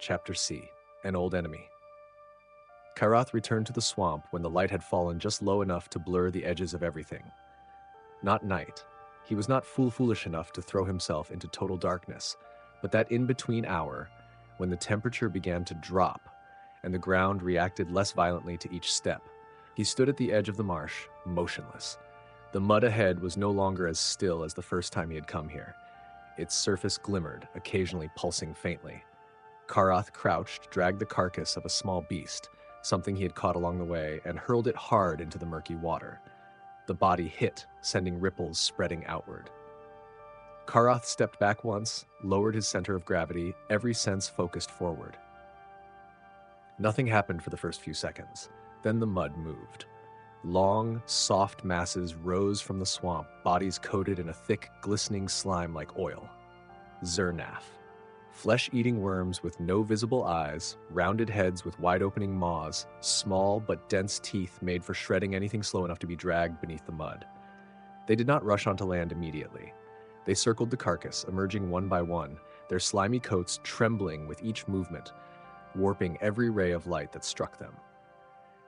Chapter C. An Old Enemy. Karath returned to the swamp when the light had fallen just low enough to blur the edges of everything. Not night. He was not foolish enough to throw himself into total darkness, but that in-between hour when the temperature began to drop and the ground reacted less violently to each step. He stood at the edge of the marsh, motionless. The mud ahead was no longer as still as the first time he had come here. Its surface glimmered, occasionally pulsing faintly. Karath crouched, dragged the carcass of a small beast, something he had caught along the way, and hurled it hard into the murky water. The body hit, sending ripples spreading outward. Karath stepped back once, lowered his center of gravity, every sense focused forward. Nothing happened for the first few seconds. Then the mud moved. Long, soft masses rose from the swamp, bodies coated in a thick, glistening slime like oil. Zernaf. Flesh-eating worms with no visible eyes, rounded heads with wide-opening maws, small but dense teeth made for shredding anything slow enough to be dragged beneath the mud. They did not rush onto land immediately. They circled the carcass, emerging one by one, their slimy coats trembling with each movement, warping every ray of light that struck them.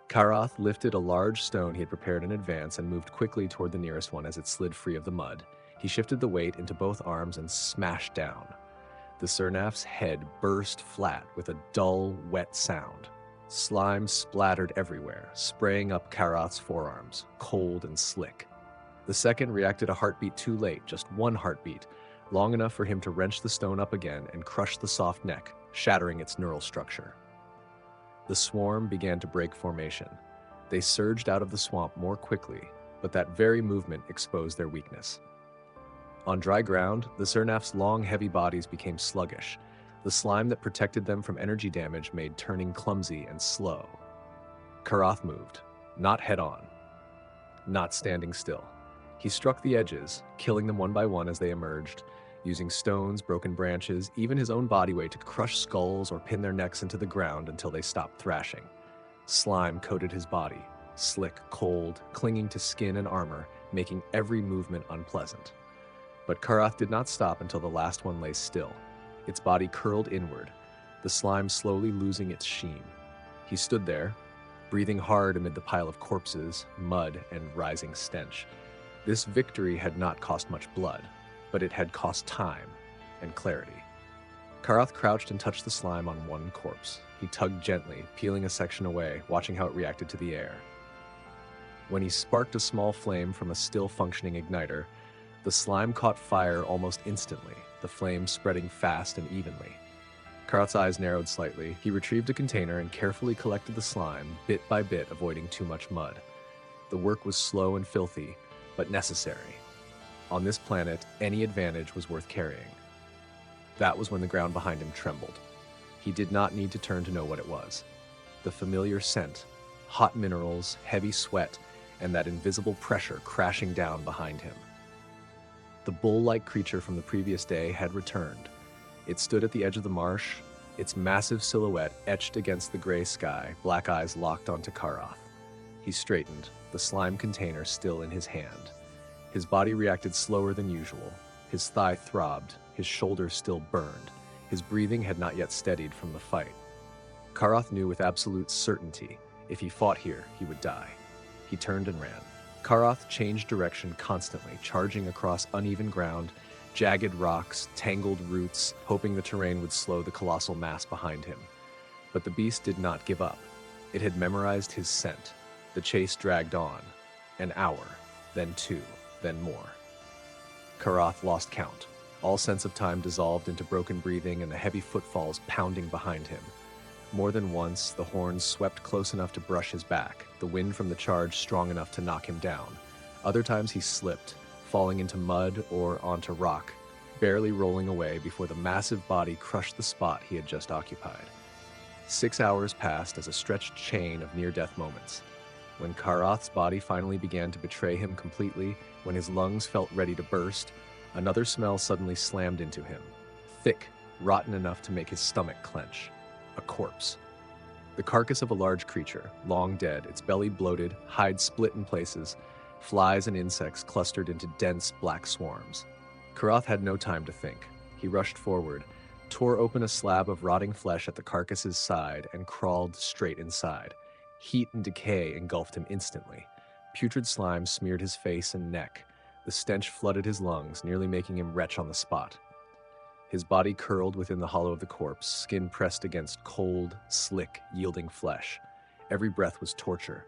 Karath lifted a large stone he had prepared in advance and moved quickly toward the nearest one as it slid free of the mud. He shifted the weight into both arms and smashed down. The Zernaf's head burst flat with a dull, wet sound. Slime splattered everywhere, spraying up Karath's forearms, cold and slick. The second reacted a heartbeat too late, just one heartbeat, long enough for him to wrench the stone up again and crush the soft neck, shattering its neural structure. The swarm began to break formation. They surged out of the swamp more quickly, but that very movement exposed their weakness. On dry ground, the Zernaf's long, heavy bodies became sluggish. The slime that protected them from energy damage made turning clumsy and slow. Karath moved, not head-on, not standing still. He struck the edges, killing them one by one as they emerged, using stones, broken branches, even his own body weight to crush skulls or pin their necks into the ground until they stopped thrashing. Slime coated his body, slick, cold, clinging to skin and armor, making every movement unpleasant. But Karath did not stop until the last one lay still. Its body curled inward, the slime slowly losing its sheen. He stood there, breathing hard amid the pile of corpses, mud, and rising stench. This victory had not cost much blood, but it had cost time and clarity. Karath crouched and touched the slime on one corpse. He tugged gently, peeling a section away, watching how it reacted to the air. When he sparked a small flame from a still-functioning igniter, the slime caught fire almost instantly, the flame spreading fast and evenly. Karath's eyes narrowed slightly. He retrieved a container and carefully collected the slime, bit by bit, avoiding too much mud. The work was slow and filthy, but necessary. On this planet, any advantage was worth carrying. That was when the ground behind him trembled. He did not need to turn to know what it was. The familiar scent, hot minerals, heavy sweat, and that invisible pressure crashing down behind him. The bull-like creature from the previous day had returned. It stood at the edge of the marsh, its massive silhouette etched against the gray sky, black eyes locked onto Karath. He straightened, the slime container still in his hand. His body reacted slower than usual. His thigh throbbed, his shoulders still burned. His breathing had not yet steadied from the fight. Karath knew with absolute certainty, if he fought here, he would die. He turned and ran. Karath changed direction constantly, charging across uneven ground, jagged rocks, tangled roots, hoping the terrain would slow the colossal mass behind him. But the beast did not give up. It had memorized his scent. The chase dragged on. An hour, then two, then more. Karath lost count. All sense of time dissolved into broken breathing and the heavy footfalls pounding behind him. More than once, the horns swept close enough to brush his back, the wind from the charge strong enough to knock him down. Other times he slipped, falling into mud or onto rock, barely rolling away before the massive body crushed the spot he had just occupied. 6 hours passed as a stretched chain of near-death moments. When Karath's body finally began to betray him completely, when his lungs felt ready to burst, another smell suddenly slammed into him, thick, rotten enough to make his stomach clench. A corpse. The carcass of a large creature, long dead, its belly bloated, hide split in places, flies and insects clustered into dense black swarms. Karath had no time to think. He rushed forward, tore open a slab of rotting flesh at the carcass's side, and crawled straight inside. Heat and decay engulfed him instantly. Putrid slime smeared his face and neck. The stench flooded his lungs, nearly making him retch on the spot. His body curled within the hollow of the corpse, skin pressed against cold, slick, yielding flesh. Every breath was torture.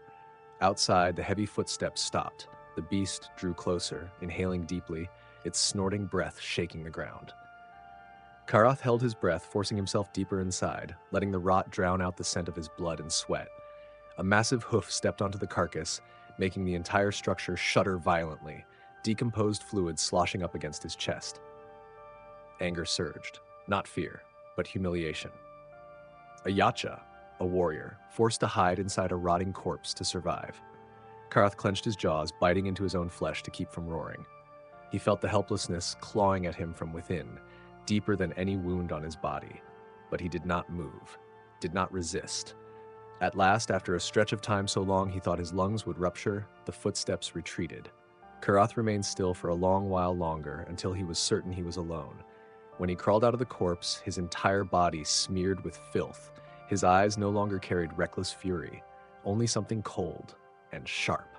Outside, the heavy footsteps stopped. The beast drew closer, inhaling deeply, its snorting breath shaking the ground. Karath held his breath, forcing himself deeper inside, letting the rot drown out the scent of his blood and sweat. A massive hoof stepped onto the carcass, making the entire structure shudder violently, decomposed fluid sloshing up against his chest. Anger surged, not fear, but humiliation. A Yacha, a warrior, forced to hide inside a rotting corpse to survive. Karath clenched his jaws, biting into his own flesh to keep from roaring. He felt the helplessness clawing at him from within, deeper than any wound on his body. But he did not move, did not resist. At last, after a stretch of time so long he thought his lungs would rupture, the footsteps retreated. Karath remained still for a long while longer, until he was certain he was alone. When he crawled out of the corpse, his entire body smeared with filth, his eyes no longer carried reckless fury, only something cold and sharp.